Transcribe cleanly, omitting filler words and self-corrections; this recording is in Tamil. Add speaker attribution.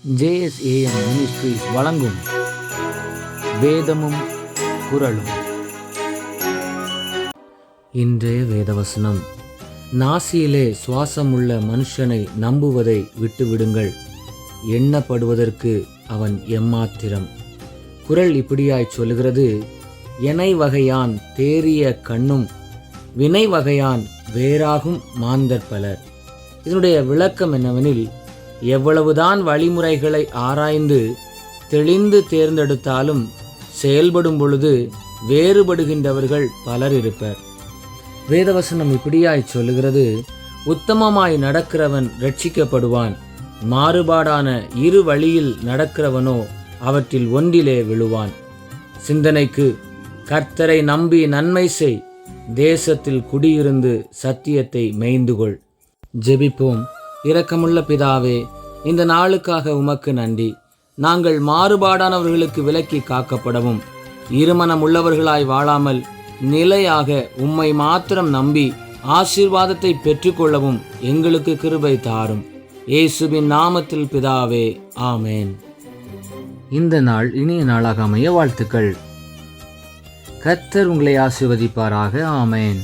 Speaker 1: JSAM மினிஸ்ட்ரீஸ் வழங்கும் வேதமும் குறளும். இன்றைய வேதவசனம்: நாசியிலே சுவாசமுள்ள மனுஷனை நம்புவதை விட்டுவிடுங்கள், எண்ணப்படுவதற்கு அவன் எம்மாத்திரம். குறள் இப்படியாய் சொல்லுகிறது: எனை வகையான் தேறிய கண்ணும் வினை வகையான் வேறாகும் மாந்தர் பலர். இதனுடைய விளக்கம் என்னவெனில், எவ்வளவுதான் வழிமுறைகளை ஆராய்ந்து தெளிந்து தேர்ந்தெடுத்தாலும் செயல்படும் பொழுது வேறுபடுகின்றவர்கள் பலர் இருப்பர். வேதவசனம் இப்படியாய் சொல்லுகிறது: உத்தமமாய் நடக்கிறவன் ரட்சிக்கப்படுவான், மாறுபாடான இரு வழியில் நடக்கிறவனோ அவற்றில் ஒன்றிலே விழுவான். சிந்தனைக்கு: கர்த்தரை நம்பி நன்மை செய், தேசத்தில் குடியிருந்து சத்தியத்தை மேய்ந்துகொள். ஜெபிப்போம். இரக்கமுள்ள பிதாவே, இந்த நாளுக்காக உமக்கு நன்றி. நாங்கள் மாறுபாடானவர்களுக்கு விலக்கி காக்கப்படவும், இருமனம் உள்ளவர்களாய் வாழாமல் நிலையாக உம்மை மாத்திரம் நம்பி ஆசீர்வாதத்தை பெற்றுக்கொள்ளவும் எங்களுக்கு கிருபை தாரும். இயேசுவின் நாமத்தில் பிதாவே, ஆமேன். இந்த நாள் இனிய நாளாக அமைய வாழ்த்துக்கள். கர்த்தர் உங்களை ஆசீர்வதிப்பாராக. ஆமேன்.